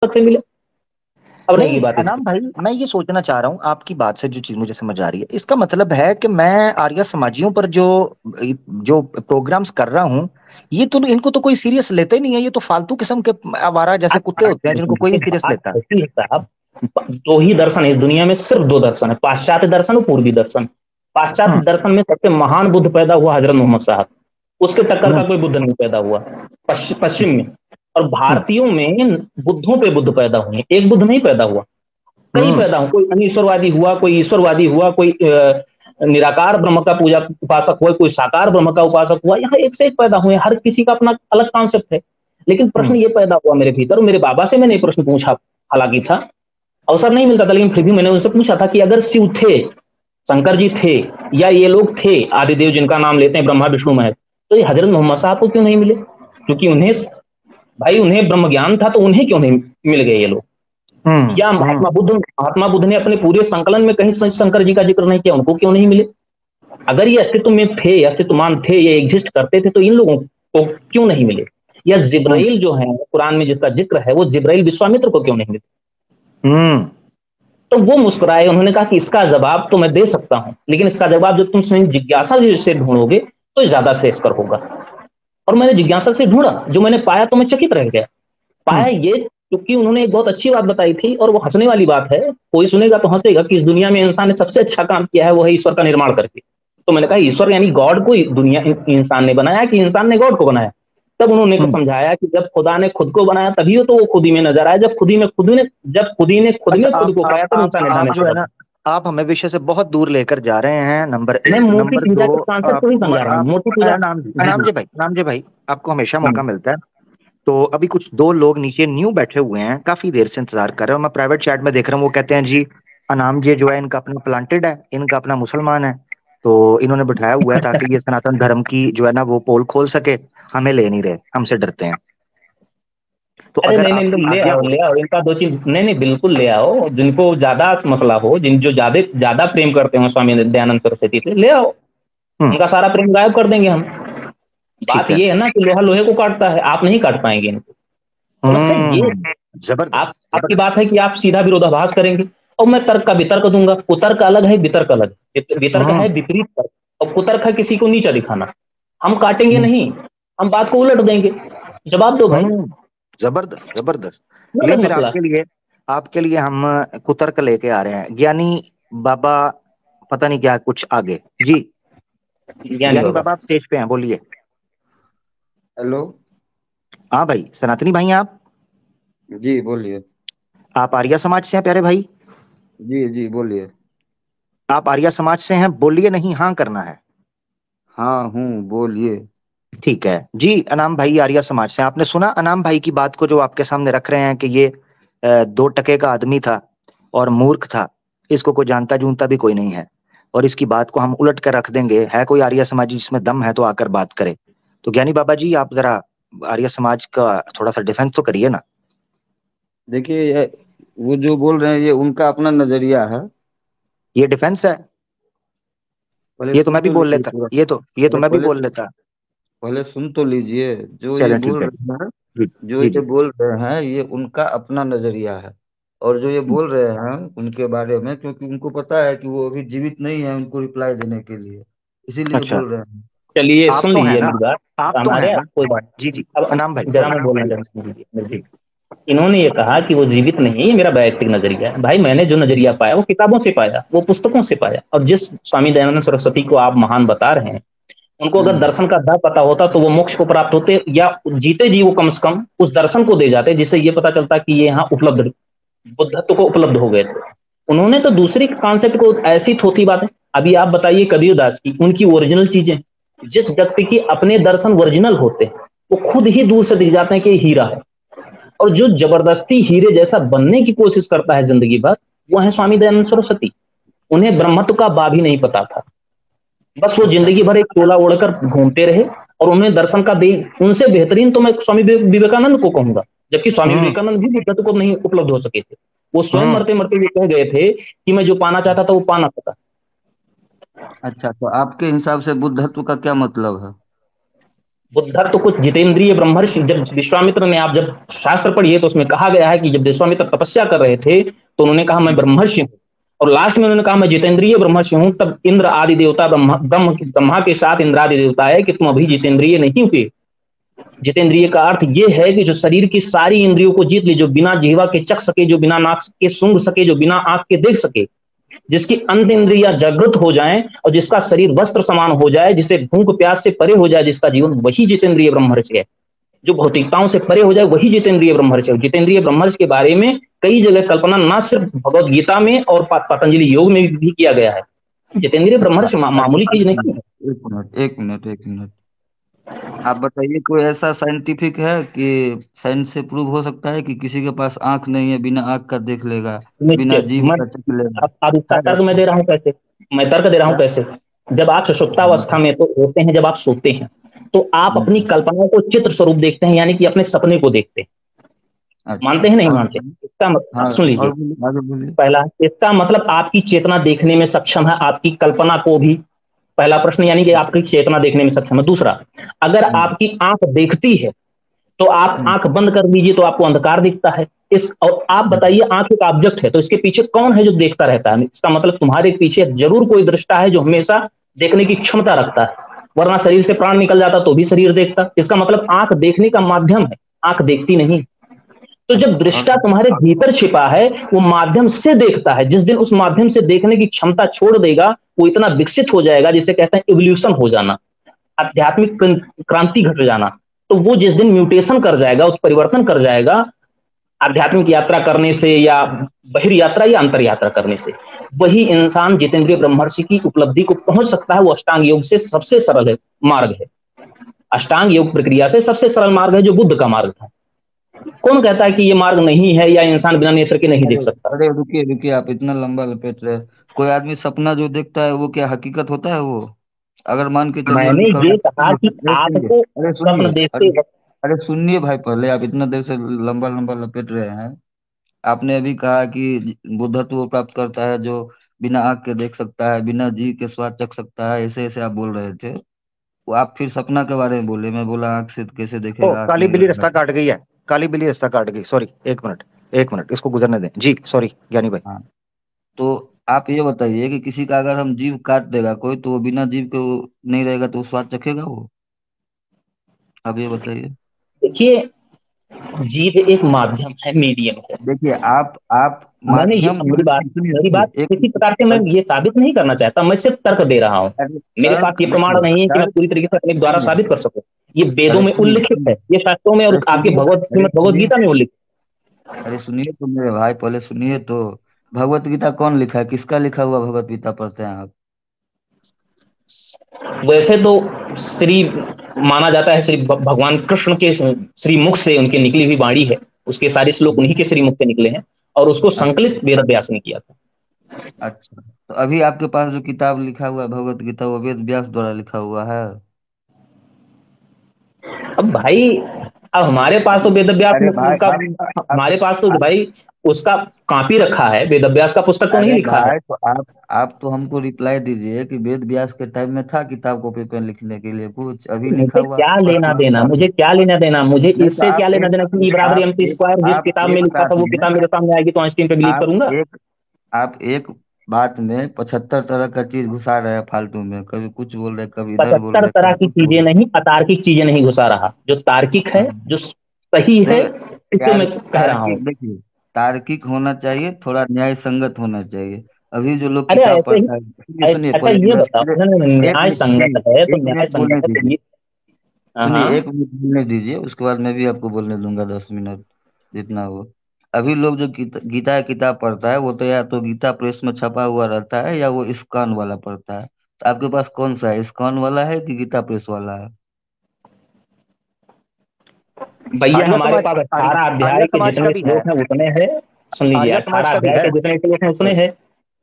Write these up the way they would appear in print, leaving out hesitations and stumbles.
से मिले। अब रहेगी नहीं बात अनाम इसकी। भाई, मैं ये सोचना चाह रहा हूँ आपकी बात से जो चीज मुझे समझ आ रही है, इसका मतलब है कि मैं आर्य समाजियों पर जो जो प्रोग्राम्स कर रहा हूँ, ये तो इनको तो कोई सीरियस लेते ही नहीं है। ये तो फालतू किस्म के आवारा जैसे कुत्ते होते हैं जिनको कोई नहीं देखिए सीरियस बात लेता। ऐसी है साहब, दो ही दर्शन है इस दुनिया में, सिर्फ दो दर्शन है, पाश्चात्य दर्शन और पूर्वी दर्शन। पाश्चात्य हम्म। दर्शन में सबसे महान बुद्ध पैदा हुआ हजरत मोहम्मद साहब, उसके टक्कर का हम्म। कोई बुद्ध नहीं पैदा हुआ पश्चिम में। और हम्म। भारतीयों में बुद्धों पे बुद्ध पैदा हुए, एक बुद्ध नहीं पैदा हुआ, कई हम्म। पैदा हुआ। कोई अनिश्वरवादी हुआ, कोई ईश्वरवादी हुआ, कोई निराकार ब्रह्म का पूजा उपासक हुआ, कोई साकार ब्रह्म का उपासक हुआ। यहाँ एक से एक पैदा हुए, हर किसी का अपना अलग कॉन्सेप्ट है। लेकिन प्रश्न हम्म। ये पैदा हुआ मेरे भीतर, और मेरे बाबा से मैंने ये प्रश्न पूछा, हालांकि था अवसर नहीं मिलता था, लेकिन फिर भी मैंने उनसे पूछा था कि अगर शिव थे, शंकर जी थे, या ये लोग थे आदिदेव जिनका नाम लेते हैं ब्रह्मा विष्णु महेश, तो ये हजरत मोहम्मद साहब को क्यों नहीं मिले? क्योंकि उन्हें, भाई उन्हें ब्रह्म ज्ञान था, तो उन्हें क्यों नहीं मिल गए ये लोग? हम्म। या महात्मा बुद्ध ने अपने पूरे संकलन में कहीं शंकर जी का जिक्र नहीं किया, उनको क्यों नहीं मिले? अगर ये अस्तित्व में थे, अस्तित्वमान थे, ये एग्जिस्ट करते थे, तो इन लोगों को क्यों नहीं मिले? या हम्म। जिब्राइल जो है कुरान में जिसका जिक्र है, वो जिब्राइल विश्वामित्र को क्यों नहीं मिले? हम्म। तो वो मुस्कुराए, उन्होंने कहा कि इसका जवाब तो मैं दे सकता हूं, लेकिन इसका जवाब जब तुम स्वयं जिज्ञासा से ढूंढोगे तो ज्यादा श्रेयस्कर होगा। और मैंने जिज्ञासा से ढूंढा, जो मैंने पाया तो मैं चकित रह गया। पाया हम्म। ये, क्योंकि उन्होंने एक बहुत अच्छी बात बताई थी, और वो हंसने वाली बात है, कोई सुनेगा तो हंसेगा, कि इस दुनिया में इंसान ने सबसे अच्छा काम किया है वो है ईश्वर का निर्माण करके। तो मैंने कहा ईश्वर यानी गॉड को दुनिया इंसान ने बनाया, कि इंसान ने गॉड को बनाया? तब उन्होंने हम्म। समझाया कि जब खुदा ने खुद को बनाया तभी तो वो खुद ही में नजर आया, जब खुद अच्छा, में खुद को पाया तब इंसान ने आप दाने जो है ना, आप हमें विषय से बहुत दूर लेकर जा रहे हैं, नंबर मैं एक। मूर्ति नंबर पूजा दो, के कॉन्सेप्ट को ही समझा रहा हूँ, आप मूर्ति पूजा। जी अनाम जी। जी भाई, अनाम जी भाई, आपको हमेशा हाँ मौका मिलता है। तो अभी कुछ दो लोग नीचे न्यू बैठे हुए हैं, काफी देर से इंतजार कर रहे हैं, और मैं प्राइवेट चैट में देख रहा हूँ, वो कहते हैं जी अनाम जी जो है इनका अपना प्लांटेड है, इनका अपना मुसलमान है, तो इन्होंने बिठाया हुआ है ताकि ये सनातन धर्म की जो है ना वो पोल खोल सके। हमें ले नहीं रहे, हमसे डरते हैं। तो अरे अगर नहीं नहीं, आपकी तुम ले आज्ञा आओ हो। ले आओ, इनका दो चीज, नहीं नहीं बिल्कुल ले आओ, जिनको ज्यादा मसला हो, जिन जो ज्यादा ज्यादा प्रेम करते हो स्वामी दयानंद सरस्वती से, ले आओ। हम्म। उनका सारा प्रेम गायब कर देंगे हम। बात ठीक है। ये है ना कि लोहा लोहे को काटता है, आप नहीं काट पाएंगे इनको। समस्या ये है। जबरदस्त आपकी जबरदस्त। बात है कि आप सीधा विरोधाभास करेंगे, और मैं तर्क का वितर्क दूंगा। कुतर्क अलग है, वितर्क अलग है। वितर्क हम्म। है विपरीत तर्क, और कुतर्क है किसी को नीचा दिखाना। हम काटेंगे हम्म। नहीं, हम बात को उलट देंगे। जवाब दो भाई। हम्म। जबरदस्त जबरदस्त। न ले अलग फिर मसला। आपके लिए हम कुतर्क लेके आ रहे हैं, ज्ञानी बाबा। पता नहीं क्या कुछ आगे जी। ज्ञानी ज्ञानी बाबा। बाबा आप स्टेज पे हैं, बोलिए। हेलो। हाँ भाई, सनातनी भाई हैं आप? जी बोलिए। आप आर्य समाज से हैं प्यारे भाई? जी जी बोलिए। आप आर्य समाज से हैं, बोलिए, नहीं हाँ करना है। हाँ हूँ, बोलिए। ठीक है जी। अनाम भाई आर्य समाज से हैं। आपने सुना अनाम भाई की बात को जो आपके सामने रख रहे हैं कि ये 2 टके का आदमी था और मूर्ख था, इसको कोई जानता जूनता भी कोई नहीं है, और इसकी बात को हम उलट कर रख देंगे, है कोई आर्य समाजी जिसमें दम है तो आकर बात करे। तो ज्ञानी बाबा जी आप जरा आर्य समाज का थोड़ा सा डिफेंस तो करिए ना। देखिए वो जो बोल रहे हैं ये उनका अपना नजरिया है। ये डिफेंस है? पहले ये तो सुन मैं भी तो बोल लीजिए लेता, पूरा। ये तो पहले मैं भी पहले बोल लेता। पहले सुन तो लीजिए। जो ये चलें ठीक बोल है। रहे हैं, जी जो जी ये जी। बोल रहे हैं ये उनका अपना नजरिया है। और जो ये बोल रहे हैं उनके बारे में, क्योंकि उनको पता है कि वो अभी जीवित नहीं है उनको रिप्लाई देने के लिए, इसीलिए अच्छा, बोल रहे हैं। चलिए आप सुन तो है लीजिए ना, मेरी बात। आप तो है हमारे ना। कोई बात जी जी। नहीं। अब अनाम भाई जरा सॉरी। मैं बोलना चाहता हूँ, सुन लीजिए मेरी जी। बात। इन्होंने ये कहा कि वो जीवित नहीं है, ये मेरा वैयक्तिक नजरिया है। भाई मैंने जो नजरिया पाया वो किताबों से पाया, वो पुस्तकों से पाया। और जिस स्वामी दयानंद सरस्वती को आप महान बता रहे हैं, उनको अगर हम्म। दर्शन का दा पता होता तो वो मोक्ष को प्राप्त होते, या जीते जी वो कम से कम उस दर्शन को दे जाते, जिससे ये पता चलता कि ये यहाँ उपलब्ध, बुद्धत्व को उपलब्ध हो गए थे। उन्होंने तो दूसरी कॉन्सेप्ट को ऐसी थोथी बातें। अभी आप बताइए कबीर दास की, उनकी ओरिजिनल चीजें, जिस व्यक्ति की अपने दर्शन ओरिजिनल होते हैं वो खुद ही दूर से दिख जाते हैं कि ये हीरा है। और जो जबरदस्ती हीरे जैसा बनने की कोशिश करता है जिंदगी भर, वो है स्वामी दयानंद सरस्वती। उन्हें ब्रह्मत्व का बा भी नहीं पता था, बस वो अच्छा। जिंदगी भर एक चोला ओढ़कर घूमते रहे। और उन्हें दर्शन का दे, उनसे बेहतरीन तो मैं स्वामी विवेकानंद को कहूंगा, जबकि स्वामी हम्म। विवेकानंद भी बुद्धत्व को नहीं उपलब्ध हो सके थे। वो स्वयं हम्म। मरते मरते ये कह गए थे कि मैं जो पाना चाहता था वो पा ना सका। अच्छा, तो आपके हिसाब से बुद्धत्व का क्या मतलब है? बुद्धत्व कुछ जितेंद्रिय ब्रह्मर्षि, जब विश्वामित्र ने, आप जब शास्त्र पढ़िए तो उसमें कहा गया है कि जब विश्वामित्र तपस्या कर रहे थे तो उन्होंने कहा मैं ब्रह्मर्षि हूँ, और लास्ट में उन्होंने कहा मैं जितेंद्रिय ब्रह्मर्षि हूँ, तब इंद्र आदि देवता ब्रह्मा के साथ इंद्र आदि देवता है कि तुम अभी जितेंद्रिय नहीं हुए। जितेंद्रिय का अर्थ यह है कि जो शरीर की सारी इंद्रियों को जीत ले, जो बिना जिह्वा के चख सके, जो बिना नाक के सूंघ सके, जो बिना आंख के देख सके, जिसकी अंत इंद्रिया जागृत हो जाएं और जिसका शरीर वस्त्र समान हो जाए, जिसे भूख प्यास से परे हो जाए जिसका जीवन, वही जितेंद्रिय ब्रह्मर्षि है। जो भौतिकताओं से परे हो जाए वही जितेंद्रिय ब्रह्मर्षि है। जितेंद्रिय ब्रह्मर्षि के बारे में कई जगह कल्पना ना सिर्फ भगवत गीता में और पतंजलि योग में भी किया गया है। जितेंद्रिय ब्रह्मर्षि मामूली चीज नहीं है। एक मिनट आप बताइए, कोई ऐसा साइंटिफिक है कि साइंस से प्रूव हो सकता है कि किसी के पास आंख नहीं है, बिना आंख का देख लेगा, बिना जीभ मैं का चख लेगा? अब इसका है तर्क मैं ऐसा? दे रहा हूँ कैसे, मैं तर्क दे रहा हूँ क्या? कैसे। जब आप सुषुप्तावस्था में तो होते हैं, जब आप सोते हैं तो आप अपनी हम्म, कल्पना को चित्र स्वरूप देखते हैं, यानी कि अपने सपने को देखते हैं। अच्छा। मानते हैं नहीं और मानते? इसका हाँ, सुन और लीजिए, बोलिए, आगे बोलिए। पहला, इसका मतलब आपकी चेतना देखने में सक्षम है, आपकी कल्पना को भी। पहला प्रश्न, यानी कि आपकी चेतना देखने में सक्षम है। दूसरा, अगर हम्म, आपकी आंख देखती है तो आप हम्म, आंख बंद कर दीजिए तो आपको अंधकार दिखता है। इस और आप हम्म, बताइए, आंख एक ऑब्जेक्ट है तो इसके पीछे कौन है जो देखता रहता है? इसका मतलब तुम्हारे पीछे जरूर कोई दृष्टा है जो हमेशा देखने की क्षमता रखता है, वरना शरीर से प्राण निकल जाता तो भी शरीर देखता। इसका मतलब आंख देखने का माध्यम है, आंख देखती नहीं। तो जब अच्छा। और दृष्टा तुम्हारे भीतर छिपा है, वो माध्यम से देखता है। जिस दिन उस माध्यम से देखने की क्षमता छोड़ देगा, वो इतना विकसित हो जाएगा, जिसे कहते हैं इवोल्यूशन हो जाना, आध्यात्मिक क्रांति घट जाना। तो वो जिस दिन म्यूटेशन कर जाएगा, उस परिवर्तन कर जाएगा, आध्यात्मिक यात्रा करने से या बहिर्यात्रा या अंतर यात्रा करने से, वही इंसान जितेंद्रिय ब्रह्मर्षि की उपलब्धि को पहुंच सकता है। वो अष्टांग योग से सबसे सरल है, मार्ग है। अष्टांग योग प्रक्रिया से सबसे सरल मार्ग है, जो बुद्ध का मार्ग था। कौन कहता है कि ये मार्ग नहीं है या इंसान बिना नेत्र के नहीं देख अरे सकता? अरे, रुकिए रुकिए, आप इतना लंबा लपेट रहे हैं। कोई आदमी सपना जो देखता है वो क्या हकीकत होता है वो? अगर मान के चलिए मैंने अभी ये करोना, कहा कि अरे सुनिए, आपको अरे सुनिए, स्वप्न देखते अरे वक्त, अरे सुनिए भाई, पहले आप इतना देर से लंबा लंबा लपेट रहे हैं। आपने अभी कहा कि बुद्धत्व वो प्राप्त करता है जो बिना आंख के देख सकता है, बिना जीभ के स्वाद चख सकता है, ऐसे ऐसे आप बोल रहे थे। वो आप फिर सपना के बारे में बोले, मैं बोला आंख से कैसे ओ, देखेगा, आंख काली नहीं बिल्ली लगेगा। रास्ता काट गई है। काली बिल्ली रास्ता काट गई, सॉरी, एक मिनट, एक मिनट, इसको गुजरने दें जी, सॉरी ज्ञानी भाई। हाँ, तो आप ये बताइए कि किसी का अगर हम जीभ काट देगा कोई, तो वो बिना जीभ के वो नहीं रहेगा तो वो स्वाद चखेगा वो? आप ये बताइए। देखिए, जीव एक माध्यम है, मीडियम है। देखिए, आप मैंने ये, माध्यम मेरी बात, सुनिए मेरी बात सुनिए, किसी प्रकार से मैं ये साबित नहीं करना चाहता, मैं सिर्फ तर्क दे रहा हूं। अरे मेरे पास तर्क ये प्रमाण देखिए, नहीं है कि मैं तर्क पूरी तरीके से अपने द्वारा सुनिए, साबित कर सकूं। ये वेदों अरे में सुनिए उल्लिखित है, सुनिए, ये शास्त्रों में और अरे आपके सुनिए, भगवत अरे श्रीमद भगवत सुनिए, गीता में उल्लिखित अरे सुनिए तो मेरे भाई, पहले सुनिए तो। भगवत गीता कौन लिखा है? किसका लिखा हुआ भगवत गीता पढ़ते हैं आप? है। वैसे तो श्री माना जाता है, श्री भगवान कृष्ण के श्री मुख से उनकी निकली हुई वाणी है, उसके सारे श्लोक उन्हीं के श्री मुख से निकले हैं, और उसको अच्छा। संकलित वेद व्यास ने किया था। अच्छा, तो अभी आपके पास जो किताब लिखा हुआ है भगवत गीता, वो वेद व्यास द्वारा लिखा हुआ है? अब भाई, अब हमारे पास तो वेद व्यास अरे भाई, का, आप हमारे पास तो भाई उसका कॉपी रखा है, वेद व्यास का पुस्तक तो नहीं अरे लिखा है। भाई, तो आप तो हमको रिप्लाई दीजिए कि वेद व्यास के टाइम में था किताब कॉपी पेन लिखने के लिए कुछ, अभी लिखा मुझे हुआ क्या आप पढ़ लेना रहे देना, हैं? मुझे क्या लेना देना, मुझे नहीं तो इससे क्या लेना देना कि ई बराबर एम सी स्क्वायर जिस किताब में लिखा था वो किताब मेरे सामने आएगी तो आइंस्टीन पे बिलीव आप करूंगा? एक आप एक बात में 75 तरह का चीज घुसा रहे हैं फालतू में, कभी कुछ बोल रहे, कभी इधर बोल 75 रहे, तरह कभी की कुछ बोल चीजें रहे। नहीं, अतार्किक चीजें नहीं घुसा रहा, जो तार्किक है, जो सही है, नहीं इसे यार, मैं कह रहा हूँ। तार्किक देखिए, तार्किक होना चाहिए, थोड़ा न्याय संगत होना चाहिए। अभी जो लोग अरे किताब ऐसे ही, पढ़ता है, सुनिए सुनिए, अच्छा पहले ये बताओ, नहीं, नहीं, एक न्याय मिनट संगत है सुनिए, तो एक न्याय मिनट बोलने संगत है तो दीजिए, ये, हाँ सुनिए, हाँ। एक मिनट बोलने दीजिए, उसके बाद मैं भी आपको बोलने दूंगा 10 मिनट, जितना हो। अभी लोग जो गीता की किताब पढ़ता है, वो तो या तो गीता प्रेस में छपा हुआ रहता है या वो इस्कॉन वाला पढ़ता है। तो आपके पास कौन सा है, इस्कॉन वाला है कि गीता प्रेस वाला है? भैया आर्य हमारे समाज, पास आर्य 18 अध्याय आर्य के समाज का जितने भी है, श्लोक हैं उतने हैं। सुन लीजिए, आर्य समाज 18 का भी अध्याय है। के जितने श्लोक हैं उतने हैं।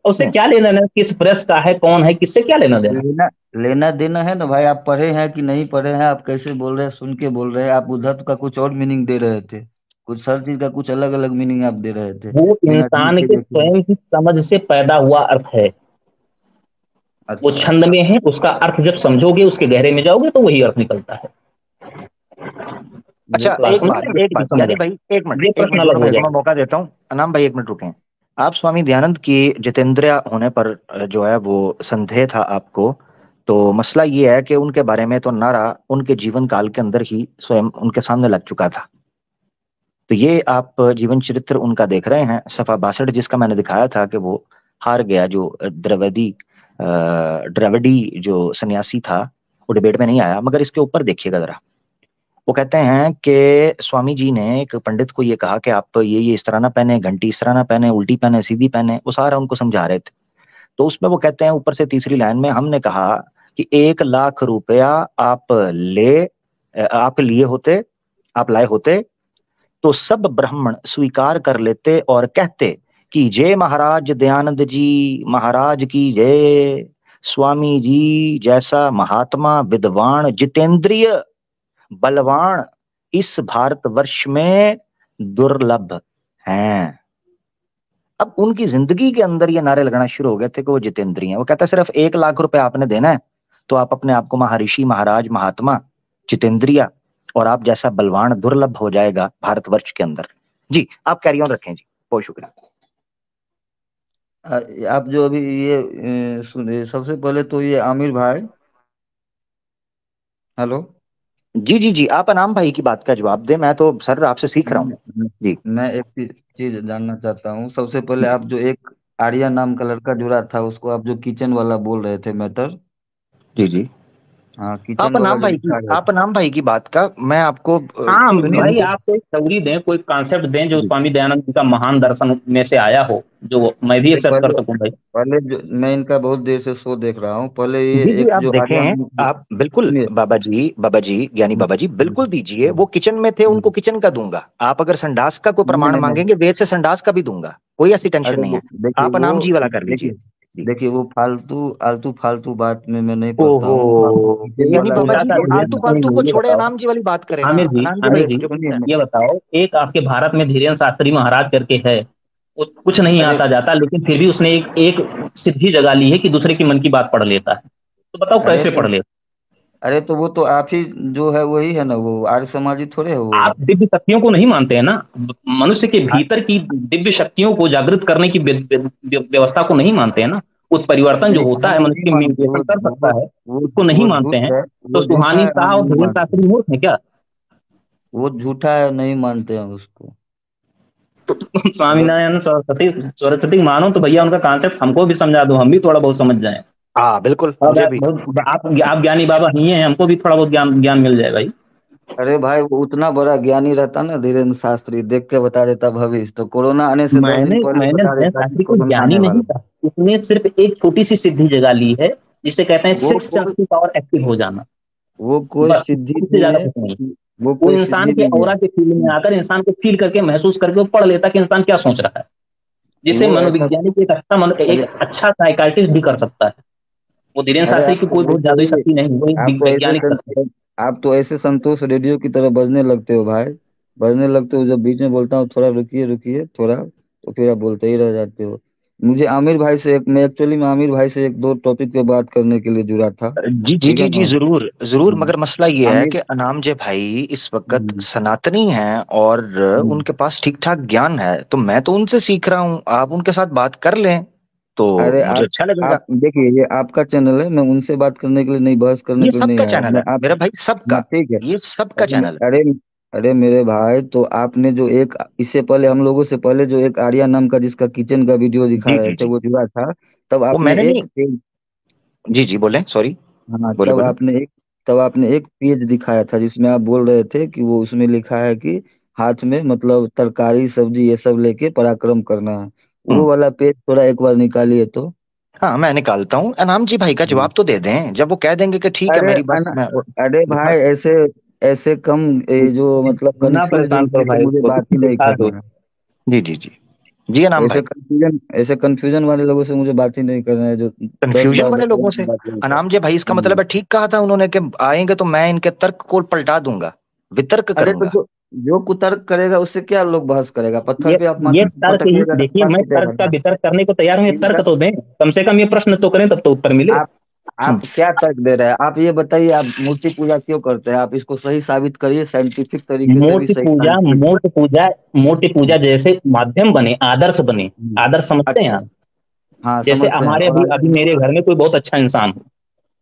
और उससे हम्म, क्या लेना देना, किस प्रेस का है, कौन है, किससे क्या लेना देना? लेना लेना देना है ना भाई। आप पढ़े हैं कि नहीं पढ़े हैं? आप कैसे बोल रहे हैं, सुन के बोल रहे हैं? आप उद्धत का कुछ और मीनिंग दे रहे थे, कुछ हर चीज का कुछ अलग अलग मीनिंग आप दे रहे थे, वो बिना जीव इंसान के के देखे। स्वयं की समझ से पैदा हुआ अर्थ है। वो अच्छा। छंद में है, उसका अर्थ जब समझोगे, उसके गहरे में जाओगे तो वही अर्थ निकलता है। अच्छा, ये तो एक आपने बात सुनिए एक बात समझ यानी रहा भाई, एक मिनट ये एक प्रश्न मिनट अलग दोनों हो भाई को जाए। मैं मौका देता हूँ। अनाम भाई एक मिनट रुकें। आप स्वामी दयानंद की जितेंद्रिय होने पर जो है वो संदेह था आपको। तो मसला ये है कि उनके बारे में तो नारा उनके जीवन काल के अंदर ही स्वयं उनके सामने लग चुका था। तो ये आप जीवन चरित्र उनका देख रहे हैं, सफा 62, जिसका मैंने दिखाया था कि वो हार गया, जो द्रविड़ी जो सन्यासी था, वो डिबेट में नहीं आया। मगर इसके ऊपर देखिएगा जरा, वो कहते हैं कि स्वामी जी ने एक पंडित को ये कहा कि आप ये इस तरह ना पहने, घंटी इस तरह ना पहने, उल्टी पहने, सीधी पहने, वो सारा उनको समझा रहे थे। तो उसमें वो कहते हैं ऊपर से तीसरी लाइन में, हमने कहा कि 1 लाख रुपया आप लिए होते, आप लाए होते, तो सब ब्राह्मण स्वीकार कर लेते और कहते कि जय महाराज दयानंद जी महाराज की जय, स्वामी जी जैसा महात्मा विद्वान जितेंद्रिय बलवान इस भारतवर्ष में दुर्लभ हैं। अब उनकी जिंदगी के अंदर ये नारे लगाना शुरू हो गए थे कि वो जितेंद्रिय हैं। वो कहता है सिर्फ 1 लाख रुपए आपने देना है, तो आप अपने आप को महर्षि महाराज महात्मा जितेंद्रिय और आप जैसा बलवान दुर्लभ हो जाएगा भारतवर्ष के अंदर। जी आप कैरी ऑन रखें जी, बहुत शुक्रिया। आप जो अभी ये सुनिए, सबसे पहले तो ये आमिर भाई, हेलो। जी जी जी, आप अनाम भाई की बात का जवाब दें, मैं तो सर आपसे सीख रहा हूँ। मैं जी मैं एक चीज जानना चाहता हूँ। सबसे पहले आप जो एक आर्या नाम का लड़का जुड़ा था, उसको आप जो किचन वाला बोल रहे थे मैटर, जी जी, हाँ किचन वाला जो दिखा रहे थे। आप अनाम भाई की बात का मैं आपको हाँ सुनिए भाई, देखिए। आप कोई थ्योरी दें, कोई कॉन्सेप्ट दें जो जी स्वामी दयानंद जी का महान दर्शन में से आया हो, जो मैं भी नहीं, एक्सेप्ट कर पहले सकूं भाई। पहले जो मैं इनका बहुत देर से शो देख रहा हूँ, पहले ये जी जी, एक आप जो आर्या देखें, नाम आप बिल्कुल सुनिए। बाबा जी ज्ञानी बाबा जी बिल्कुल दीजिए। वो किचन में थे, उनको किचन का दूंगा। आप अगर संडास का कोई नहीं प्रमाण नहीं नहीं, मांगेंगे, वेद से संडास का भी दूंगा, कोई ऐसी टेंशन अरे नहीं वो है। देखिए आप वो अनाम जी वाला कर लीजिए। देखिए जी। देखिए वो फालतू आलतू फालतू बात में मैं नहीं पढ़ता ओहो, हूँ। आप किचन यानी वाला बाबा जो छोटा जी सा तो बोले धीरेन्द्र, आलतू ना, फालतू को ये छोड़े, बताओ अनाम जी वाली बात करें। हाँ आमिर जी, अनाम जी आमिर भाई जी जो सुनिए पूछते हैं। मैं, ये बताओ, एक आपके भारत में धीरेन्द्र शास्त्री महाराज करके है, वो कुछ नहीं अरे आता जाता, लेकिन फिर भी उसने एक सिद्धि जगा ली है कि दूसरे की मन की बात पढ़ लेता है। तो बताओ अरे कैसे तो पढ़ लेता? अरे तो वो तो आप ही जो है वही है ना, वो आर्य समाजी थोड़े है वो। आप दिव्य शक्तियों को नहीं मानते हैं ना, मनुष्य के आ- भीतर की दिव्य शक्तियों को जागृत करने की व्यवस्था को नहीं मानते हैं ना। उस परिवर्तन जो नहीं, होता वो है नहीं मनुष्य में मानते, मेडिटेशन कर सकता है, वो उसको नहीं वो मानते झूठ हैं। है, तो वो झूठा सुहानी है, हम शाह और नहीं धीरेन्द्र मानते। शास्त्री मूर्ख है क्या? वो झूठा है, नहीं मानते हैं उसको। तो बस स्वामीनारायण सरस्वती सरस्वती मानो तो भैया उनका कॉन्सेप्ट हमको भी समझा दो, हम भी थोड़ा बहुत समझ जाएं। हाँ बिल्कुल, और मुझे भी। आप ज्ञानी बाबा ही हैं, हमको भी थोड़ा बहुत ज्ञान ज्ञान मिल जाए भाई। अरे भाई, वो उतना बड़ा ज्ञानी रहता ना धीरेन्द्र शास्त्री, देख के बता देता भविष्य, तो कोरोना आने से 10 दिन मैंने पहले मैंने बता धीरेन्द्र देता कि शास्त्री को कोरोना ज्ञानी आने नहीं वाला कहा, उसने सिर्फ एक छोटी सी सिद्धि जगा ली है, जिसे कहते हैं है। सिक्स सेंस की पावर एक्टिव हो जाना। वो कोई बस सिद्धि इससे नहीं ज्यादा है। कुछ नहीं। वो वो कोई इंसान सिद्धि के नहीं है। ऑरा के फील्ड में आकर इंसान को फील करके महसूस करके वो पढ़ लेता कि इंसान क्या सोच रहा है, जिसे वो ऐसा, मनोवैज्ञानिक एक अरे अच्छा साइकाइटिस्ट भी कर सकता है। वो धीरेन्द्र अरे शास्त्री की कोई बहुत जादुई शक्ति नहीं, वो एक आप तो ऐसे वैज्ञानिक शक्ति है। आप तो ऐसे संतोष रेडियो की तरह बजने लगते हो भाई। बजने लगते हो, जब बीच में बोलता हूँ थोड़ा रुकिए रुकिए थोड़ा, तो फिर आप बोलते ही रह जाते हो। मुझे आमिर भाई से एक मैं एक्चुअली में आमिर भाई से एक दो टॉपिक पे बात करने के लिए जुड़ा था। जी जी ठीक है जी जी, ना। जरूर जरूर। हम्म, मगर मसला ये है आमिर, कि अनाम जे भाई इस वक्त हम्म, सनातनी हैं और हम्म। उनके पास ठीक ठाक ज्ञान है, तो मैं तो उनसे सीख रहा हूँ, आप उनके साथ बात कर लें तो अरे मुझे अच्छा लगेगा। आप देखिए, ये आपका चैनल है, मैं उनसे बात करने के लिए नहीं, बहस करने ये के लिए नहीं सबका आया चैनल मैं है आप। मेरा भाई, हाँ सबका। ठीक है। ये सबका अरे चैनल है। अरे अरे मेरे भाई, तो आपने जो एक इससे पहले हम लोगों से पहले जो एक आर्या नाम का जिसका किचन का वीडियो दिखा जी रहे जी थे जी, वो जुड़ा था, तब वो आपने मैंने नहीं। एक पेज, जी जी बोले, सॉरी। हाँ बोले बोले। तब आपने एक पेज दिखाया था जिसमें आप बोल रहे थे कि वो उसमें लिखा है कि हाथ में मतलब तरकारी सब्जी ये सब लेके पराक्रम करना है। हम्म। वो वाला पेज थोड़ा एक बार निकालिए तो। हाँ मैं निकालता हूँ। अनाम जी भाई का हम्म। जवाब तो दे दें, जब वो कह देंगे कि ठीक है अरे मेरी बस अन, मैं अरे दिखा। भाई, ऐसे ऐसे कम जो मतलब ना कंफ्यूज परेशान करो लेके भाई मुझे उसको, बात ही नहीं दिखा दो। करना है। जी जी जी जी अनाम भाई। ऐसे कंफ्यूजन वाले लोगों से मुझे बात ही नहीं करना है, जो दस कंफ्यूजन बार वाले बताए लोगों कि से? बात नहीं अनाम जी भाई, इसका मतलब करना। है ठीक कहा था उन्होंने कि आएंगे तो मैं इनके तर्क को पलटा दूंगा, वितर्क अरे तो करूंगा। जो कुतर्क करेगा उससे क्या लोग बहस करेगा, पत्थर ये पे आप ये माचिस तर्क ही पटकिएगा देखिए, पास मैं छूटेगा तर्क का क्या? वितर्क करने को तैयार हूं, ये इनका तर्क तो दें, कम से कम ये प्रश्न तो करें, तब तो उत्तर मिले। आप आप क्या तर्क दे रहे हैं? आप ये बताइए, आप मूर्ति पूजा क्यों करते हैं? आप इसको सही साबित करिए, साइंटिफिक तरीके से भी मूर्ति सही पूजा साबित करिए। मूर्ति पूजा मूर्ति पूजा जैसे माध्यम बने, आदर्श बने। आदर्श समझते हैं अच्छा, आप? हाँ जैसे समझ रहे हैं। हमारे और अभी आगे अभी मेरे घर में कोई बहुत अच्छा इंसान हो,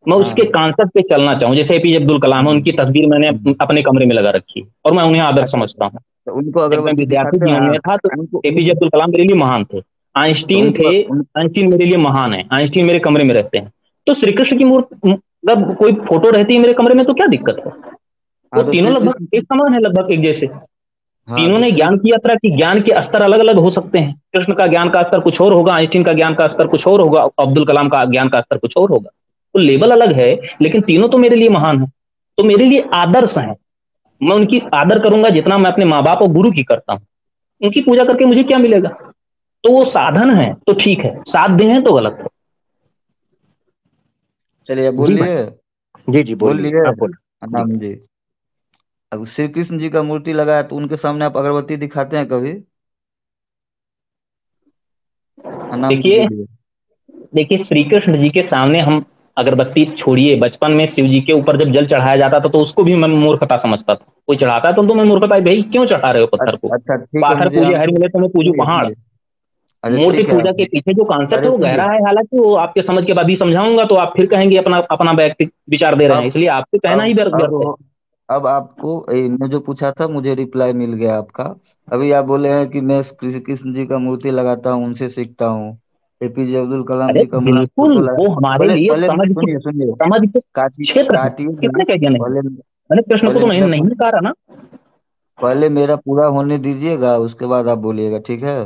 मैं उसके हाँ। कॉन्सेप्ट पे चलना चाहूँ, जैसे एपीजे अब्दुल कलाम है, उनकी तस्वीर मैंने हम्म। अपने कमरे में लगा रखी है और मैं उन्हें आदर्श अच्छा अच्छा, समझता हूँ। तो उनको जब मैं अगरबत्ती विद्यार्थी दिखाते हैं जीवन में आप? था तो उनको एपीजे अब्दुल कलाम मेरे लिए महान थे। तो आइंस्टीन उनको थे, आइंस्टीन मेरे लिए महान है, आइंस्टीन मेरे कमरे में रहते हैं। तो श्री कृष्ण की मूर्ति, अगर कोई फोटो रहती है मेरे कमरे में तो क्या दिक्कत है? वो हाँ तो तीनों श्री लगभग कृष्ण। एक समान है, लगभग एक जैसे। हाँ तीनों तो ने श्री ज्ञान की यात्रा की, ज्ञान के स्तर अलग अलग हो सकते हैं। कृष्ण का ज्ञान का स्तर कुछ और होगा, आइंस्टीन का ज्ञान का स्तर कुछ और होगा, अब्दुल कलाम का ज्ञान का स्तर कुछ और होगा। तो लेवल अलग है, लेकिन तीनों तो मेरे लिए महान है, तो मेरे लिए आदर्श है। मैं उनकी आदर करूंगा जितना मैं अपने माँ बाप और गुरु की करता हूँ। उनकी पूजा करके मुझे क्या मिलेगा? तो वो साधन है तो ठीक है, साथ दे हैं तो गलत है। चलिए जी भाई, बोलिए। जी जी बोलिए, बोलिए आप बोलो जी। अनाम जी। अब श्री कृष्ण जी का मूर्ति लगाया तो उनके सामने आप अगरबत्ती दिखाते हैं कभी? अनाम जी देखिए, बोलिए। देखिए श्री कृष्ण जी के सामने हम अगरबत्ती छोड़िए, बचपन में शिव जी के ऊपर जब जल चढ़ाया जाता था तो उसको भी मैं मूर्खता समझता था। कोई चढ़ाता तो मैं मूर्खता, भाई क्यों चढ़ा रहे हो पत्थर को? अच्छा ठीक है, पाथर मुझे पूजे हम हरि मिले तो मैं पूजू सुनिए पहाड़। सुनिए। अच्छा मूर्ति ठीक है। पूजा के पीछे जो कॉन्सेप्ट अरे है वो सुनिए। गहरा है, हालांकि वो आपके समझ के बाद ही समझाऊंगा तो आप फिर कहेंगे अपना अपना व्यक्तिगत विचार दे रहे हैं, अब इसलिए आपसे कहना ही अब व्यर्थ है। अब आपको मैं जो पूछा था मुझे रिप्लाई मिल गया आपका। अभी आप बोले हैं कि मैं श्री कृष्ण जी का मूर्ति लगाता हूँ, उनसे सीखता हूँ। एपीजे अब्दुल कलाम अरे जी का मूर्ति बिल्कुल, फोटो लगा। वो हमारे पहले लिए पहले समझ की, सुनिए सुनिए। समझ के काटिए क्षेत्र है। काटिए किसने ना। कह दिया नहीं? पहले मैंने कृष्ण को पहले तो नहीं मेरा नहीं नकारा ना। पहले मेरा पूरा होने दीजिएगा, उसके बाद आप बोलिएगा, ठीक है?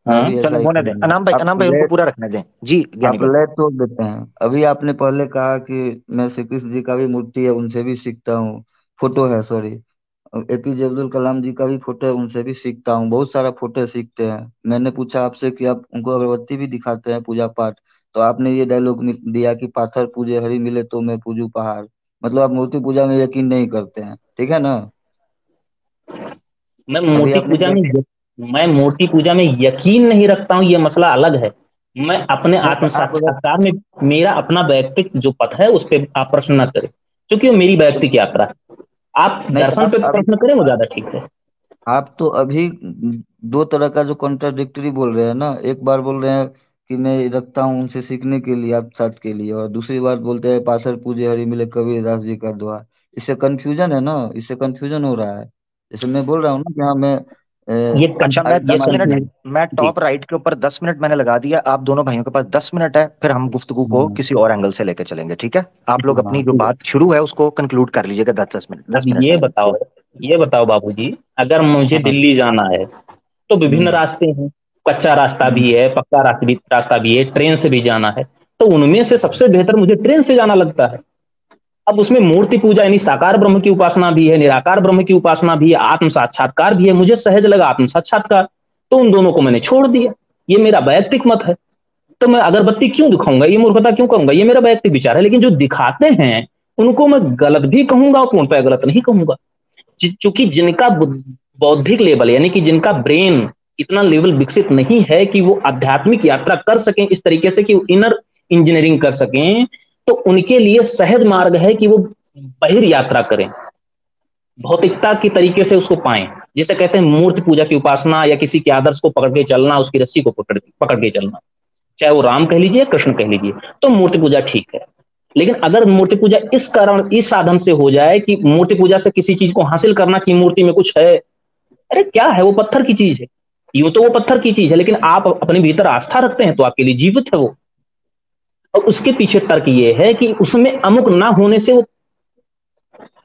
मैं हाँ, भी ऐसा चलो ही होने दें, करूंगा। अनाम भाई, आप अनाम भाई उनको ले पूरा रखने दें जी, ज्ञानी आप भाई। ले तोड़ देते हैं। अभी आपने पहले कहा कि मैं श्री कृष्ण जी का भी मूर्ति है, उनसे भी सीखता हूँ। फोटो है, सॉरी। एपीजे अब्दुल कलाम जी का भी फोटो है, उनसे भी सीखता हूँ। बहुत सारा फोटो सीखते हैं। मैंने पूछा आपसे कि आप उनको अगरबत्ती भी दिखाते हैं पूजा पाठ, तो आपने ये डायलॉग दिया कि पाथर पूजे हरि मिले तो मैं पूजू पहाड़। मतलब आप मूर्ति पूजा में यकीन नहीं करते हैं, ठीक है ना? मैं अभी मूर्ति आपने पूजा क्या में मैं मूर्ति पूजा में यकीन नहीं रखता हूँ, ये मसला अलग है। मैं अपने नहीं तो आत्म आप अगर साक्षात्कार में, मेरा अपना वैयक्तिक जो पथ है उस पर आप प्रश्न न करें, क्योंकि वो मेरी वैयक्तिक यात्रा है। आप नहीं तो दर्शन पे आप अभी प्रश्न करें वो ज्यादा ठीक है। आप तो अभी दो तरह का जो कॉन्ट्राडिक्टरी बोल रहे हैं ना। एक बार बोल रहे हैं कि मैं रखता हूँ उनसे सीखने के लिए, आप साथ के लिए, और दूसरी बार बोलते हैं पासर पूजे हरि मिले कबीरदास जी का दुआ। इससे कंफ्यूजन है ना, इससे कंफ्यूजन हो रहा है। जैसे मैं बोल रहा हूँ ना कि हाँ मैं ये अच्छा, मैं ये 10 मिनट, कंफ्यूज मैं जी। टॉप राइट के ऊपर 10 मिनट मैंने लगा दिया। आप दोनों भाइयों के पास 10 मिनट है, फिर हम गुफ्तगू को हाँ किसी और एंगल से लेके चलेंगे, ठीक है? आप लोग हाँ अपनी जो ठीक है। बात शुरू है उसको कंक्लूड कर लीजिएगा 10 10 मिनट, अब 10 मिनट ये में। बताओ, ये बताओ बाबूजी, अगर मुझे हाँ। दिल्ली जाना है तो विभिन्न हम्म रास्ते हैं। कच्चा रास्ता हम्म भी है, पक्का रास्ता भी है, ट्रेन से भी जाना है। तो उनमें से सबसे बेहतर मुझे ट्रेन से जाना लगता है। अब उसमें मूर्ति पूजा यानी साकार ब्रह्म की उपासना भी है, निराकार ब्रह्म की उपासना भी है, आत्म साक्षात्कार भी है। मुझे सहज लगा आत्म साक्षात्कार, तो उन दोनों को मैंने छोड़ दिया। ये मेरा वैयक्तिक मत है। तो मैं अगरबत्ती क्यों दिखाऊंगा, ये मूर्खता क्यों करूंगा, ये मेरा वैयक्तिक विचार है। लेकिन जो दिखाते हैं उनको मैं गलत भी कहूंगा और पूर्णतः गलत नहीं कहूंगा। चूंकि जिनका बौद्धिक लेवल यानी कि जिनका ब्रेन इतना लेवल विकसित नहीं है कि वो आध्यात्मिक यात्रा कर सकें इस तरीके से कि वो इनर इंजीनियरिंग कर सकें, तो उनके लिए सहज मार्ग है कि वो बहिर यात्रा करें, भौतिकता की तरीके से उसको पाएं। जिसे कहते हैं मूर्ति पूजा की उपासना, या किसी के आदर्श को पकड़ के चलना, उसकी रस्सी को पकड़ के चलना, चाहे वो राम कह लीजिए, कृष्ण कह लीजिए, तो मूर्ति पूजा ठीक है। लेकिन अगर मूर्ति पूजा इस कारण, इस साधन से हो जाए कि मूर्ति पूजा से किसी चीज को हासिल करना कि मूर्ति में कुछ है, अरे क्या है, वो पत्थर की चीज है। यूं तो वो पत्थर की चीज है, लेकिन आप अपने भीतर आस्था रखते हैं तो आपके लिए जीवित है वो। और उसके पीछे तर्क ये है कि उसमें अमुक ना होने से वो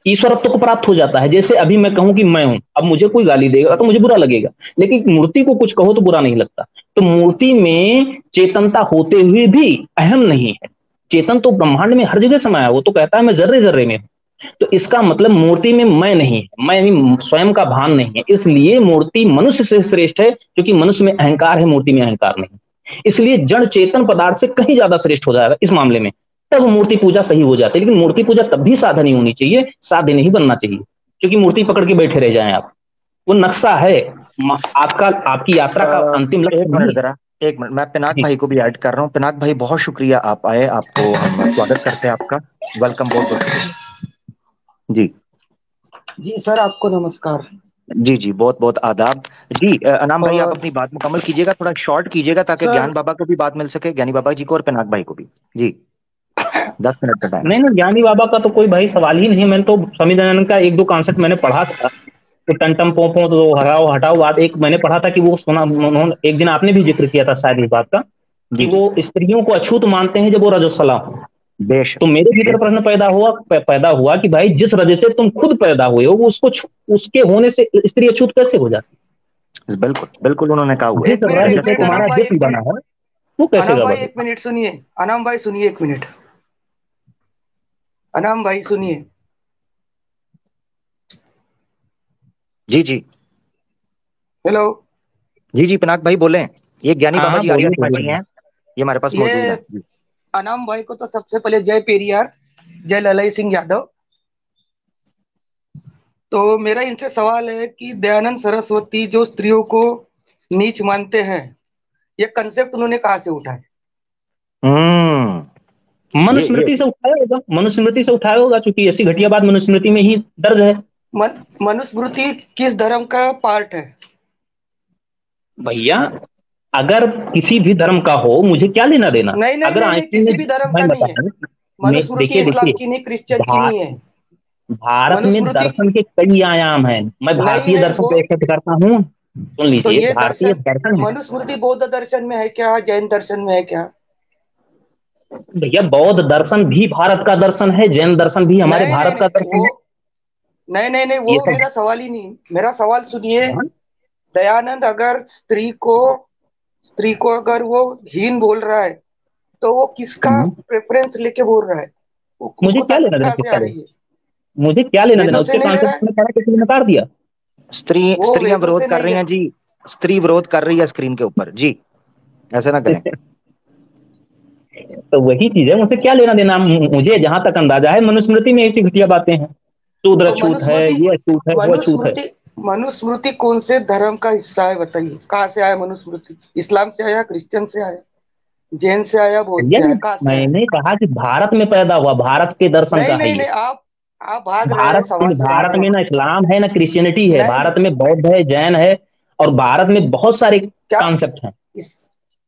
ईश्वरत्व को प्राप्त हो जाता है। जैसे अभी मैं कहूं कि मैं हूं, अब मुझे कोई गाली देगा तो मुझे बुरा लगेगा, लेकिन मूर्ति को कुछ कहो तो बुरा नहीं लगता। तो मूर्ति में चेतनता होते हुए भी अहम नहीं है। चेतन तो ब्रह्मांड में हर जगह समाया, वो तो कहता है मैं जर्रे जर्रे में हूं। तो इसका मतलब मूर्ति में मैं नहीं है, मैं स्वयं का भान नहीं है। इसलिए मूर्ति मनुष्य से श्रेष्ठ है, क्योंकि मनुष्य में अहंकार है, मूर्ति में अहंकार नहीं। इसलिए जड़ चेतन पदार्थ से कहीं ज्यादा श्रेष्ठ हो जाएगा इस मामले में, तब मूर्ति पूजा सही हो जाती है। लेकिन मूर्ति पूजा तब भी साधन ही होनी चाहिए, साध्य नहीं बनना चाहिए। क्योंकि मूर्ति पकड़ के बैठे रह जाएं आप, वो नक्शा है आपका, आपकी यात्रा का अंतिम लक्ष्य एक नहीं मिनट है। जरा, एक मिनट, मैं पिनाक भाई को भी ऐड कर रहा हूँ। पिनाक भाई बहुत शुक्रिया, आप आए, आपको हम स्वागत करते हैं आपका। वेलकम, बहुत बहुत शुक्रिया जी। जी सर, आपको नमस्कार। जी जी, बहुत बहुत आदाब जी। अनाम भाई, आप और अपनी बात मुकम्मल कीजिएगा, थोड़ा शॉर्ट कीजिएगा ताकि सर ज्ञान बाबा को भी बात मिल सके, ज्ञानी बाबा जी को और पिनाक भाई को भी जी। 10 मिनट का टाइम। नहीं नहीं, ज्ञानी बाबा का तो कोई भाई सवाल ही नहीं है। मैंने तो स्वामी दयानंद का एक दो कॉन्सेप्ट मैंने पढ़ा था, तो टंटम पोपो तो हटाओ हटाओ बात, एक मैंने पढ़ा था कि वो सुना उन्होंने, एक दिन आपने भी जिक्र किया था शायद इस बात का, कि जी वो स्त्रियों को अछूत मानते हैं जब वो रजस्वला हो। बेशक। तो मेरे भीतर प्रश्न पैदा हुआ कि भाई जिस रज से तुम खुद पैदा हुए हो, वो उसके होने से स्त्री अछूत कैसे हो जाती? बिल्कुल बिल्कुल, उन्होंने कहा हुआ है। जिस रज से तुम्हारा अनाम भाई जिस्म एक बना मिनट, है वो कैसे अनाम भाई गड़बड़? एक मिनट सुनिए। अनाम भाई सुनिए, एक मिनट। अनाम भाई सुनिए। जी जी हेलो। जी जी, पिनाक भाई बोले। ये ज्ञानी हाँ बाबा हाँ, जी आर्य बोलिए समाज जी बोलिए। हैं, ये हमारे पास मौजूद ये है जी। अनाम भाई को तो सबसे पहले जय पेरियार, जय ललई सिंह यादव। तो मेरा इनसे सवाल है कि दयानंद सरस्वती जो स्त्रियों को नीच मानते हैं, ये कंसेप्ट उन्होंने कहाँ से उठाया? ये मनुस्मृति से उठाया होगा, मनुस्मृति से उठाया होगा, क्योंकि ऐसी घटिया बात मनुस्मृति में ही दर्ज है। मनुस्मृति किस धर्म का पार्ट है? भैया, अगर किसी भी धर्म का हो, मुझे क्या लेना देना? नहीं नहीं अगर नहीं नहीं, आइंस्टीन ने, किसी भी धर्म मैं का नहीं बता है। रहा हूँ, मनुस्मृति देखिए इस्लाम देखिए, की नहीं, क्रिश्चियन की भा, नहीं है। भारत में मनुस्मृति दर्शन के कई आयाम हैं। मैं नहीं भारतीय नहीं, दर्शन वो को एक्सेप्ट करता हूँ। सुन तो लीजिए, ये भारतीय दर्शन दर्शन है। मनुस्मृति बौद्ध दर्शन में है क्या, जैन दर्शन में है क्या? भैया, बौद्ध दर्शन भी भारत का दर्शन है, जैन दर्शन भी हमारे नहीं नहीं भारत नहीं का दर्शन वो है। नहीं नहीं नहीं, ये वो सब मेरा सवाल ही नहीं। मेरा सवाल सुनिए। हाँ? दयानंद अगर स्त्री को अगर वो हीन बोल रहा है, तो वो किसका हम्म। प्रेफरेंस लेके बोल रहा है? मुझे उसको क्या ताकत लेना देना कहाँ से आ किसका रही है? मुझे क्या लेना देना? वेदों से उसके नहीं ले रहा कॉन्सेप्ट है, में पढ़ा, किसी ने नकार दिया? वो स्त्रियां वेदों विरोध से कर नहीं रही ले हैं जी, स्त्री विरोध कर रही है स्क्रीन के ऊपर जी, ऐसे ना करें। तो वही चीज है, मुझसे क्या लेना देना? मुझे जहां तक अंदाजा है, मनुस्मृति में ऐसी घटिया बातें हैं, शूद्र तो अछूत है, ये अछूत है, वो अछूत है। मनुस्मृति मनुस्मृति कौन से धर्म का हिस्सा है बताइए? कहाँ से आया मनुस्मृति? इस्लाम से आया, क्रिश्चियन से आया, जैन से आया, बौद्ध भैया, से आया, कहाँ से आया? मैंने कहा कि भारत में पैदा हुआ, भारत के दर्शन नहीं का है नहीं ये। नहीं, आप भाग रहे हैं, भारत सवाल से भाग भारत रहे में हैं। ना इस्लाम है ना क्रिश्चियनिटी है, नहीं नहीं, भारत में बौद्ध है, जैन है, और भारत में बहुत सारे क्या कॉन्सेप्ट हैं। इस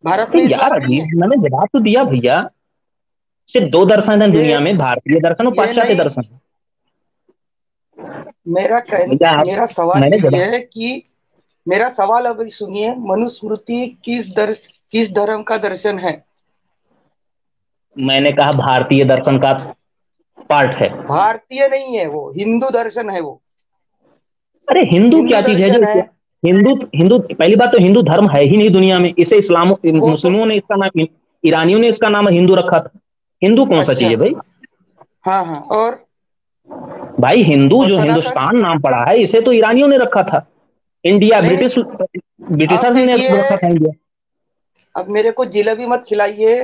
भारत तो में यार, इस्लाम नहीं अभी है? मैंने जवाब तो दिया भैया। सिर्फ दो दर्शन है ये दुनिया में, भारतीय दर्शन और ये पाश्चात्य नहीं, दर्शन। भैया मेरा सवाल मैंने यही जवाब, है कि मेरा सवाल अभी सुनिए। मनुस्मृति किस धर्म का दर्शन है? मैंने कहा भारतीय दर्शन का पार्ट है। भारतीय नहीं है, वो हिंदू दर्शन है वो। अरे हिंदू हिंदू क्या चीज है दर्शन जो, है हिंदू हिंदू पहली बात तो हिंदू धर्म है ही नहीं दुनिया में, इसे इस्लाम वो तो। मुस्लिमों ने इसका नाम, ईरानियों ने इसका नाम हिंदू रखा था। हिंदू कौन सा चीज अच्छा, है भाई? हाँ हाँ। भाई हिंदू और जो सनातन? हिंदुस्तान नाम पड़ा है, इसे तो ईरानियों ने रखा था। इंडिया नहीं नहीं, अब ब्रिटिशर्स ने देखिए, रखा था इंडिया। अब मेरे को जिलेबी मत खिलाइए।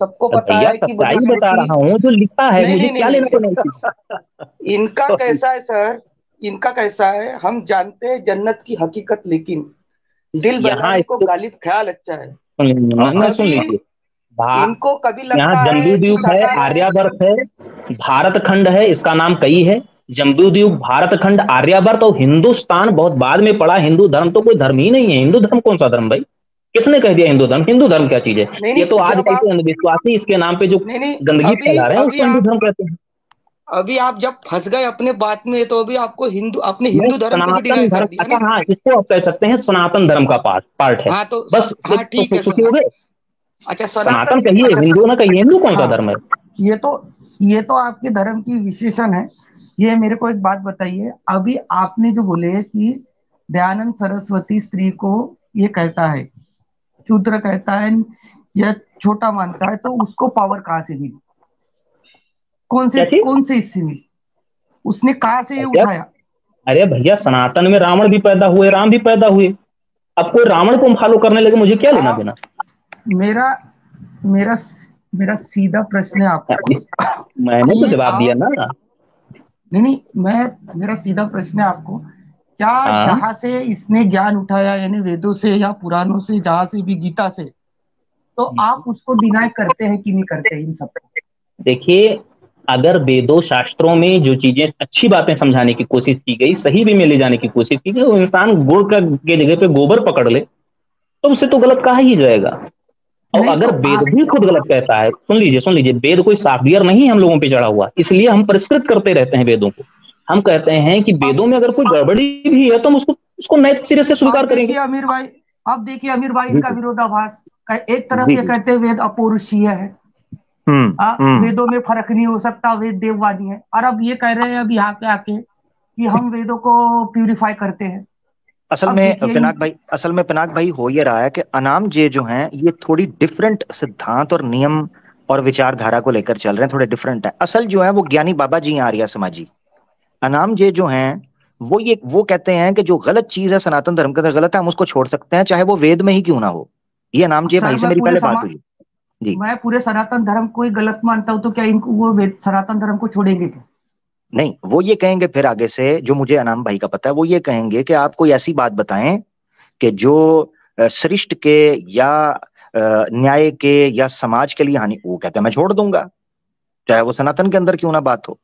सबको अब पता भैया है कि सच्चाई बता मनुस्मृति। रहा हूँ, जो लिखा है, नहीं मुझे नहीं नहीं क्या नहीं लेना नहीं, देना इससे? इनका कैसा है सर? इनका कैसा है, हम जानते हैं जन्नत की हकीकत, लेकिन दिल यहाँ बहलाने को इसको गालिब ख्याल अच्छा है। सुन कभी लीजिए, इनको कभी यहाँ लगता जम्बू है कि द्वीप है, शाकाहार है? आर्यावर्त है, भारत खंड है, इसका नाम कई है। जम्बू द्वीप, भारत खंड, आर्यावर्त और हिंदुस्तान बहुत बाद में पड़ा। हिंदू धर्म तो कोई धर्म ही नहीं है। हिंदू धर्म कौन सा धर्म भाई? किसने कह दिया हिंदू धर्म? हिंदू धर्म क्या चीज है? नहीं ये नहीं, तो जब आजकल आप के अंधविश्वासी इसके नाम पे जो नहीं नहीं, गंदगी अभी फैला रहे हैं, अभी उसको हिंदू आप धर्म कहते हैं। अभी आप जब फंस गए अपने बात में, तो अभी आपको अपने मैं हिंदू धर्म को भी सनातन डिनाई कर धर्म, दिया अच्छा ना? हाँ, इसको आप कह सकते हैं सनातन धर्म का पार्ट है। हाँ तो बस हाँ तो ठीक है, सुखी हो गए। अच्छा सनातन सनातन, कहिए, अच्छा हिंदू ना कहिए, हिंदू कौन सा हाँ, धर्म है? ये तो ये तो आपके धर्म की विशेषण है। ये मेरे को एक बात बताइए, अभी आपने जो बोले कि दयानंद सरस्वती स्त्री को ये कहता है, शूद्र कहता है या छोटा मानता है, तो उसको पावर कहाँ से मिली? क्या चीज? कौन से हिस्से में उसने कहाँ से ये भैया, उठाया? अरे भैया, सनातन में रावण भी पैदा हुए, राम भी पैदा हुए। अब कोई रावण को फॉलो करने लगे, मुझे क्या लेना आप देना? मेरा मेरा मेरा सीधा प्रश्न है आपको मैंने तो कि जवाब दिया आप, ना। नहीं नहीं, मेरा सीधा प्रश्न है आपको, क्या हाँ, जहां से इसने ज्ञान उठाया, यानी वेदों से या पुराणों से, जहां से भी, गीता से, तो आप उसको डिनाई करते हैं कि नहीं करते इन सबको? देखिए, अगर वेदों शास्त्रों में जो चीजें अच्छी बातें समझाने की कोशिश की गई, सही वे में ले जाने की कोशिश की गई, वो इंसान गुड़ का के जगह पे गोबर पकड़ ले तो उसे तो गलत कहा ही जाएगा। और नहीं तो अगर वेद आप भी खुद गलत कहता है, सुन लीजिए, वेद कोई सॉफ्टवेयर नहीं है हम लोगों पे चढ़ा हुआ, इसलिए हम परिष्कृत करते रहते हैं वेदों को। हम कहते हैं कि वेदों में अगर कोई गड़बड़ी भी है तो हम उसको नए सिरे से आप स्वीकार करेंगे। देखिए अमीर भाई, आप देखिए अमीर भाई, इनका विरोधाभास। एक तरफ जी ये जी। कहते हैं वेद अपौरुषीय है, वेदों में फर्क नहीं हो सकता, वेद देववादी है, और अब ये कह रहे हैं अब यहाँ पे आके कि हम वेदों को प्यूरिफाई करते हैं। असल अब में देखिए पिनाक भाई हो ये रहा है कि अनाम जे जो हैं ये थोड़ी डिफरेंट सिद्धांत और नियम और विचारधारा को लेकर चल रहे हैं, थोड़े डिफरेंट है। असल जो है वो ज्ञानी बाबा जी हैं, आर्य समाजी। अनाम जे जो हैं वो कहते हैं कि जो गलत चीज है सनातन धर्म के अंदर गलत है, हम उसको छोड़ सकते हैं चाहे वो वेद में ही क्यों ना हो। ये अनाम जे सर भाई से मेरी पहले बात हुई। जी। मैं पूरे सनातन धर्म को ही गलत मानता हूँ, तो क्या इनको वो सनातन धर्म को छोड़ेंगे क्या? नहीं, वो ये कहेंगे फिर आगे से, जो मुझे अनाम भाई का पता है, वो ये कहेंगे कि आप कोई ऐसी बात बताएं कि जो सृष्टि के या न्याय के या समाज के लिए हानि, वो कहते हैं मैं छोड़ दूंगा चाहे वो सनातन के अंदर क्यों ना बात हो।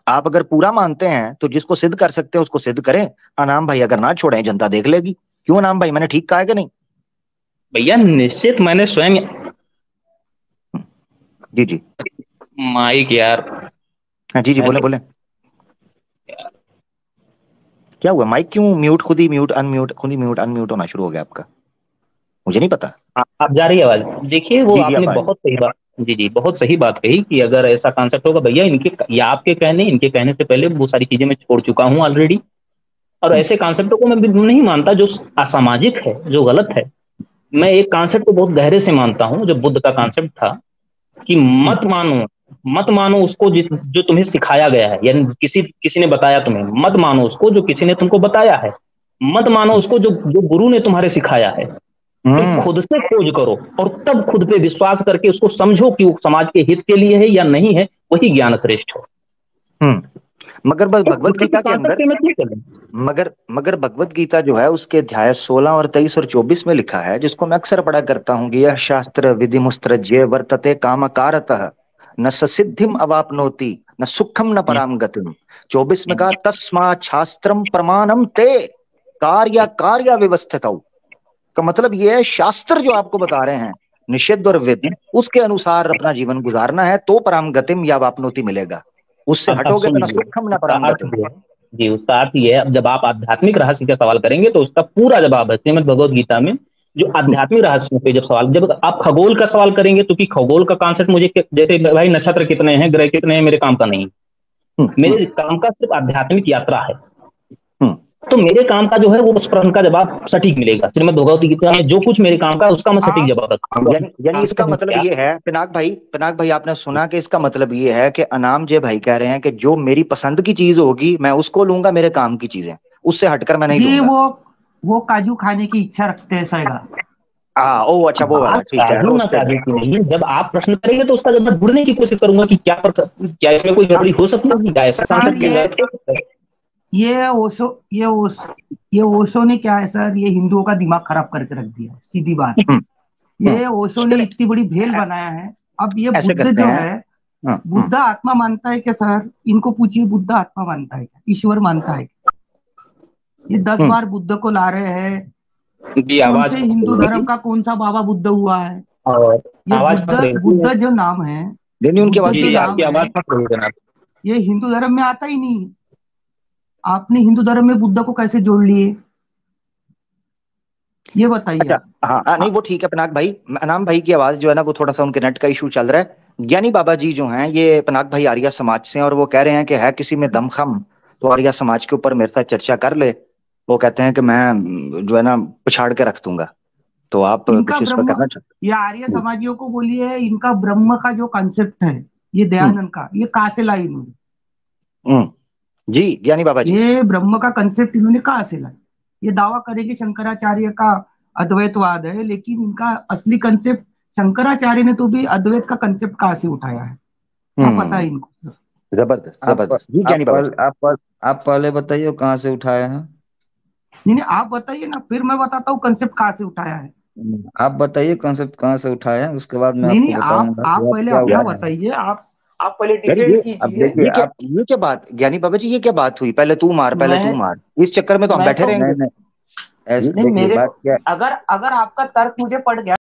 आप अगर पूरा मानते हैं तो जिसको सिद्ध कर सकते हैं उसको सिद्ध करें। अनाम भाई अगर ना छोड़ें जनता देख लेगी। क्यों अनाम भाई, मैंने ठीक कहा है कि नहीं? भैया निश्चित, मैंने स्वयं। जी जी। माइक यार। हाँ जी जी, बोले हेलो। बोले। क्या हुआ, माइक क्यों म्यूट, खुद ही म्यूट अनम्यूट, खुद ही म्यूट अनम्यूट होना शुरू हो गया आपका? मुझे नहीं पता। आप जा रही है आवाज? देखिए, वो जी जी, आपने आप आ रही बहुत सही बात, जी जी, बहुत सही बात कही कि अगर ऐसा कॉन्सेप्ट होगा, भैया इनके या आपके कहने, इनके कहने से पहले वो सारी चीजें मैं छोड़ चुका हूँ ऑलरेडी। और है। ऐसे कॉन्सेप्टों को मैं बिल्कुल नहीं मानता जो असामाजिक है, जो गलत है। मैं एक कॉन्सेप्ट को बहुत गहरे से मानता हूँ, जो बुद्ध का कॉन्सेप्ट था कि हम्म, मत मानो उसको जो तुम्हें सिखाया गया है, यानी किसी किसी ने बताया तुम्हें, मत मानो उसको जो किसी ने तुमको बताया है। मत मानो उसको जो जो गुरु ने तुम्हारे सिखाया है। तुम हम्म, खुद से खोज करो और तब खुद पे विश्वास करके उसको समझो कि वो समाज के हित के लिए है या नहीं है, वही ज्ञान श्रेष्ठ हो। हम्म। मगर बस तो भगवत किसी के गीता के कॉन्सेप्ट अंदर, पे मैं क्यों चलूं? मगर भगवत गीता जो है उसके अध्याय 16 और 23 और 24 में लिखा है, जिसको मैं अक्सर पढ़ा करता हूँ कि यह शास्त्र विधि मुस्त्रज्य वर्तते कामकारतः, न सिद्धिम अवापनोति न सुखम न पराम गतिम। 24 में कहा तस्मा शास्त्रम प्रमाणम ते कार्य कार्य व्यवस्थित। का मतलब ये है शास्त्र जो आपको बता रहे हैं निषिद्ध और विध, उसके अनुसार अपना जीवन गुजारना है तो पराम गतिम या वापनोति मिलेगा। उससे अब हटोगे सुन तो ना लीजिए, सुखम ना उसका पराम अर्थ गतिम। ये है, जी, उसका अर्थ ये है, अब जब आप आध्यात्मिक रहस्य का सवाल करेंगे तो उसका पूरा जवाब है श्रीमद् भगवद गीता में। जो आध्यात्मिक रहस्यों पे जब सवाल, जब आप खगोल का सवाल करेंगे तो कि खगोल का कॉन्सेप्ट मुझे जैसे भाई नक्षत्र कितने हैं, ग्रह कितने हैं, मेरे काम का नहीं। मेरे काम का सिर्फ आध्यात्मिक यात्रा है। तो मेरे काम का जो है वो उस प्रश्न का जवाब सटीक मिलेगा। श्रीमद् भगवत गीता में जो कुछ मेरे काम का उसका मैं सटीक आप जवाब रखूंगा। यानी इसका मतलब ये है, पिनाक भाई आपने सुना कि इसका मतलब ये है कि अनाम जे भाई कह रहे हैं कि जो मेरी पसंद की चीज होगी मैं उसको लूंगा, मेरे काम की चीजें उससे हटकर मैं नहीं जी लूंगा। वो काजू खाने की इच्छा रखते हैं सैगा। हाँ, ओ अच्छा, वो वाला बात ठीक है, काजू ना रोस्टेड। काजू की नहीं है। जब आप प्रश्न करेंगे तो उसका जवाब ढूंढने की कोशिश करूंगा कि क्या इसमें कोई गड़बड़ी हो सकती है, क्या ऐसा सर कॉन्सेप्ट गलत हो सकता है? ये ओशो ये ओस ये ओशो ने क्या है सर, ये हिंदुओं का दिमाग खराब करके रख दिया है, सीधी बात। ये ओशो ने इतनी बड़ी भेल बनाया है। अब ये ऐसे बुद्ध करते जो हैं। है, बुद्ध आत्मा मानता है क्या सर? इनको पूछिए, बुद्ध आत्मा मानता है क्या, ईश्वर मानता है क्या? ये 10 बार बुद्ध को ला रहे हैं। जी, कौन आवाज से फंस हिंदू रही धर्म है का कौन सा बाबा बुद्ध हुआ है? और ये आवाज फंस बुद्ध रही है। बुद्ध जो नाम है, नहीं, उनकी बुद्ध आवाज जी जो जी, ठीक है। आपकी नाम आवाज है, फंस रही है जनाब। ये हिंदू धर्म में आता ही नहीं। आपने हिंदू धर्म में बुद्ध को कैसे जोड़ लिए, ये बताइए अच्छा, आप। हाँ हाँ, नहीं वो ठीक है पनाक भाई। अनाम भाई की आवाज जो है ना वो थोड़ा सा उनके नेट का इशू चल रहा है। ज्ञानी बाबा जी जो हैं ये पनाक भाई आर्य समाज से हैं, और वो कह रहे हैं कि है किसी में दमखम तो आर्य समाज के ऊपर मेरे साथ चर्चा कर ले। वो कहते हैं कि मैं जो है ना पछाड़ के रख दूंगा। तो आप इनका कुछ इस पर ब्रह्म, करना चाहते ये आर्य हैं? समाजियों को बोलिए, इनका ब्रह्म का जो कॉन्सेप्ट है, ये हम्म, दयानंद का, ये कहाँ से लाई इन्होंने? जी ज्ञानी बाबा जी। ये ब्रह्म का कंसेप्ट इन्होंने कहाँ से लाया? ये दावा करेंगे शंकराचार्य का अद्वैतवाद है, लेकिन इनका असली कंसेप्ट, शंकराचार्य ने तो भी अद्वैत का कंसेप्ट कहाँ से उठाया है, क्या पता है हम्म, इनको? जबरदस्त आप जबरदस्त जी आप ज्ञानी बाबा जी। पहले आप पहले बताइए कहाँ से उठाए हैं। नहीं नहीं, आप बताइए ना, फिर मैं बताता हूँ कंसेप्ट कहाँ से उठाया है। आप बताइए कॉन्सेप्ट कहाँ से उठाए हैं, उसके बाद मैं नहीं आपको नहीं, बताऊंगा आप कि आप पहले क्या अपना उठाए हैं। बताइए। आप पहले यार डिफेंड अब कीजिए। देखिए आप, ये क्या बात ज्ञानी बाबा जी, ये क्या बात हुई? पहले तू मार, पहले तू मैं मार, इस चक्कर में तो हम मैं बैठे तो रहेंगे। नहीं नहीं, ऐसे नहीं, देखिए मेरे बात क्या, अगर अगर आपका तर्क मुझे पड़ गया